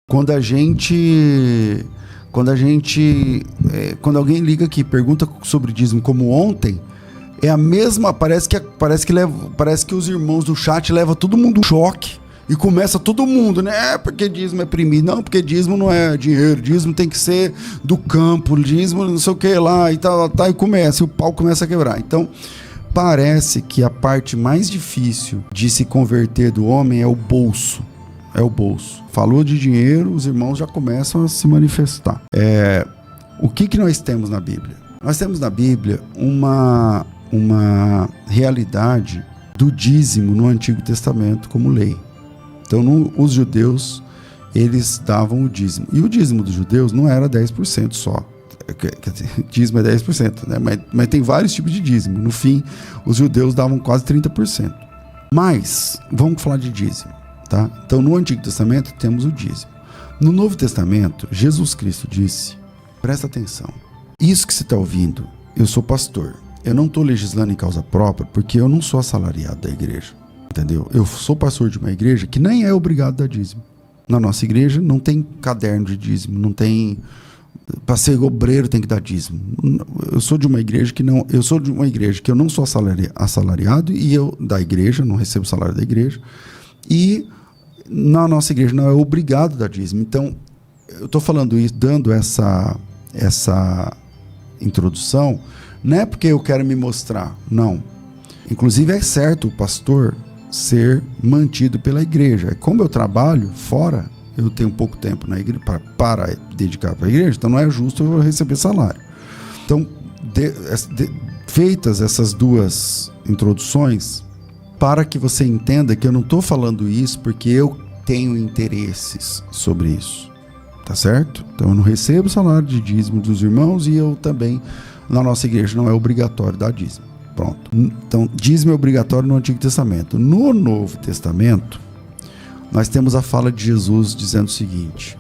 Quando alguém liga aqui, pergunta sobre dízimo como ontem, é a mesma, parece que os irmãos do chat levam todo mundo um choque e começa todo mundo, né? Porque dízimo é primício, não, porque dízimo não é dinheiro, dízimo tem que ser do campo, dízimo não sei o que lá e tal, e começa, e o pau começa a quebrar. Então, parece que a parte mais difícil de se converter do homem é o bolso. Falou de dinheiro, os irmãos já começam a se manifestar. O que nós temos na Bíblia? Nós temos na Bíblia uma realidade do dízimo no Antigo Testamento como lei. Então, os judeus, eles davam o dízimo. E o dízimo dos judeus não era 10% só. Quer dizer, dízimo é 10%, né? Mas tem vários tipos de dízimo. No fim, os judeus davam quase 30%. Mas, vamos falar de dízimo. Tá? Então, no Antigo Testamento, temos o dízimo. No Novo Testamento, Jesus Cristo disse, presta atenção, isso que você está ouvindo, eu sou pastor, eu não estou legislando em causa própria, porque eu não sou assalariado da igreja, entendeu? Eu sou pastor de uma igreja que nem é obrigado a dar dízimo. Na nossa igreja não tem caderno de dízimo, não tem, para ser obreiro tem que dar dízimo. Eu sou de uma igreja que eu não sou assalariado e eu da igreja, não recebo salário da igreja, e na nossa igreja não é obrigado a dar dízimo. Então, eu estou falando isso, dando essa introdução, não é porque eu quero me mostrar, não. Inclusive é certo o pastor ser mantido pela igreja. Como eu trabalho fora, eu tenho pouco tempo na igreja para dedicar para a igreja, então não é justo eu receber salário. Então, feitas essas duas introduções, para que você entenda que eu não estou falando isso porque eu tenho interesses sobre isso, tá certo? Então eu não recebo salário de dízimo dos irmãos e eu também, na nossa igreja, não é obrigatório dar dízimo. Pronto. Então, dízimo é obrigatório no Antigo Testamento. No Novo Testamento, nós temos a fala de Jesus dizendo o seguinte: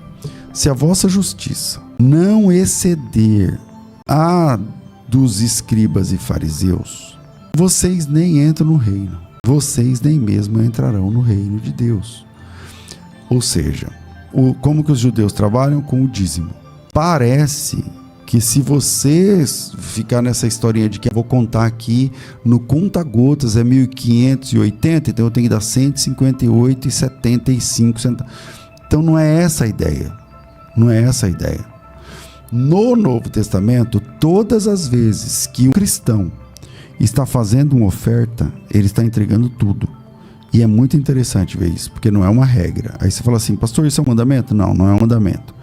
se a vossa justiça não exceder a dos escribas e fariseus, vocês nem entram no reino. Vocês nem mesmo entrarão no reino de Deus. Ou seja, como que os judeus trabalham? Com o dízimo. Parece que se vocês ficar nessa historinha de que eu vou contar aqui, no conta-gotas é 1.580, então eu tenho que dar 158,75 centavos. Então não é essa a ideia. Não é essa a ideia. No Novo Testamento, todas as vezes que um cristão está fazendo uma oferta, ele está entregando tudo. E é muito interessante ver isso, porque não é uma regra. Aí você fala assim, pastor, isso é um mandamento? Não, não é um mandamento.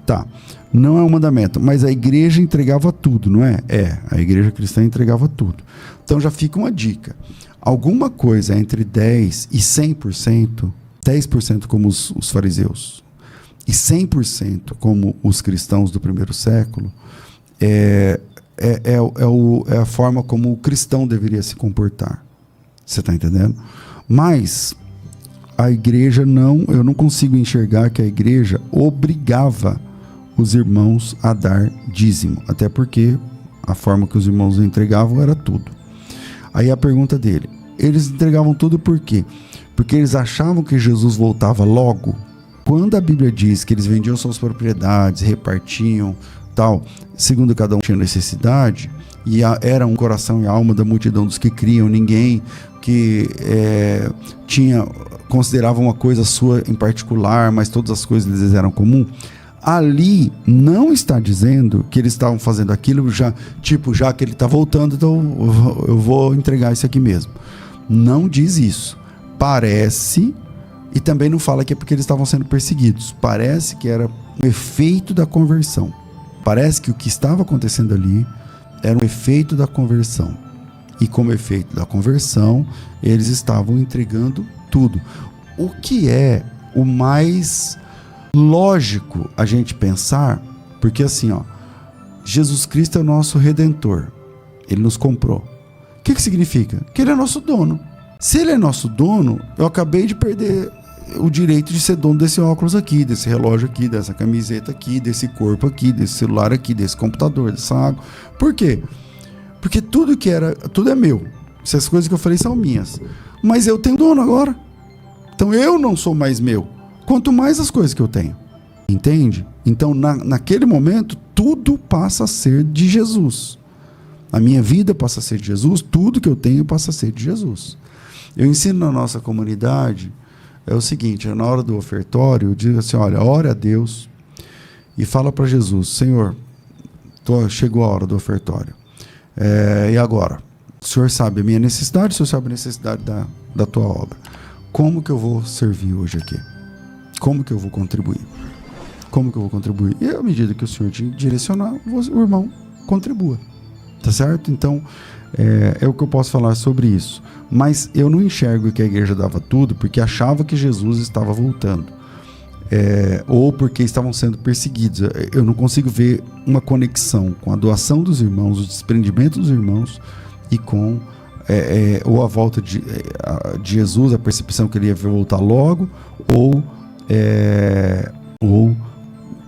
Tá, não é um mandamento, mas a igreja entregava tudo, não é? A igreja cristã entregava tudo. Então já fica uma dica. Alguma coisa entre 10% e 100%, 10% como os fariseus, e 100% como os cristãos do primeiro século, é a forma como o cristão deveria se comportar. Você está entendendo? Mas a igreja eu não consigo enxergar que a igreja obrigava os irmãos a dar dízimo, até porque a forma que os irmãos entregavam era tudo. Aí a pergunta dele, eles entregavam tudo por quê? Porque eles achavam que Jesus voltava logo. Quando a Bíblia diz que eles vendiam suas propriedades, repartiam, tal, segundo cada um tinha necessidade, e era um coração e alma da multidão dos que criam, ninguém que considerava uma coisa sua em particular, mas todas as coisas deles eram comum. Ali não está dizendo que eles estavam fazendo aquilo já que ele está voltando, então eu vou entregar isso aqui mesmo. Não diz isso. Parece, e também não fala que é porque eles estavam sendo perseguidos. Parece que era um efeito da conversão. Parece que o que estava acontecendo ali era um efeito da conversão. E como efeito da conversão, eles estavam entregando tudo. O que é o mais lógico a gente pensar, porque assim, Jesus Cristo é o nosso Redentor. Ele nos comprou. O que significa? Que ele é nosso dono. Se ele é nosso dono, eu acabei de perder o direito de ser dono desse óculos aqui, desse relógio aqui, dessa camiseta aqui, desse corpo aqui, desse celular aqui, desse computador, dessa água. Por quê? Porque tudo é meu. Essas coisas que eu falei são minhas. Mas eu tenho dono agora. Então eu não sou mais meu. Quanto mais as coisas que eu tenho. Entende? Então, naquele momento, tudo passa a ser de Jesus. A minha vida passa a ser de Jesus, tudo que eu tenho passa a ser de Jesus. Eu ensino na nossa comunidade, é o seguinte, na hora do ofertório, eu digo assim, olha, ore a Deus e fala para Jesus, Senhor, chegou a hora do ofertório. E agora? O Senhor sabe a minha necessidade, o Senhor sabe a necessidade da tua obra. Como que eu vou servir hoje aqui? Como que eu vou contribuir? Como que eu vou contribuir? E à medida que o Senhor te direcionar, o irmão contribua. Tá certo? Então, é o que eu posso falar sobre isso. Mas eu não enxergo que a igreja dava tudo porque achava que Jesus estava voltando. Ou porque estavam sendo perseguidos. Eu não consigo ver uma conexão com a doação dos irmãos, o desprendimento dos irmãos e com ou a volta de Jesus, a percepção que ele ia voltar logo, ou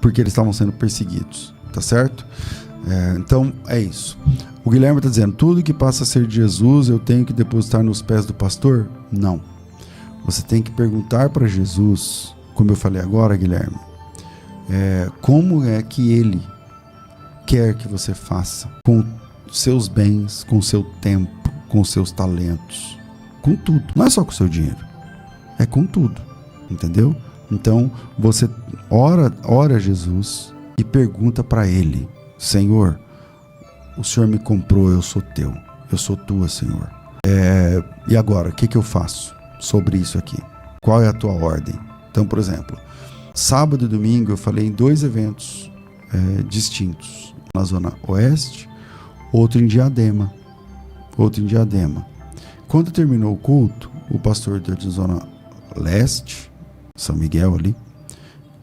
porque eles estavam sendo perseguidos. Tá certo? Então é isso. O Guilherme está dizendo, tudo que passa a ser de Jesus eu tenho que depositar nos pés do pastor? Não. Você tem que perguntar para Jesus, como eu falei agora, Guilherme, como é que ele quer que você faça com seus bens, com seu tempo, com seus talentos, com tudo. Não é só com o seu dinheiro, é com tudo, entendeu? Então você ora a Jesus e pergunta para ele, Senhor, o Senhor me comprou, eu sou teu, eu sou tua, Senhor. E agora, o que eu faço sobre isso aqui? Qual é a tua ordem? Então, por exemplo, sábado e domingo eu falei em 2 eventos distintos. Na Zona Oeste, outro em Diadema. Quando terminou o culto, o pastor deu de Zona Leste, São Miguel ali,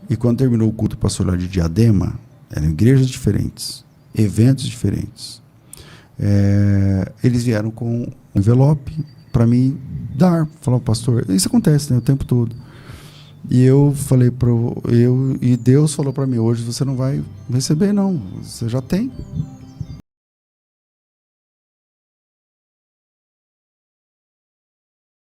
e quando terminou o culto, o pastor lá de Diadema, eram igrejas diferentes, eventos diferentes. Eles vieram com um envelope para mim dar. Falaram, pastor, isso acontece, né, o tempo todo. E eu falei e Deus falou para mim, hoje você não vai receber não, você já tem.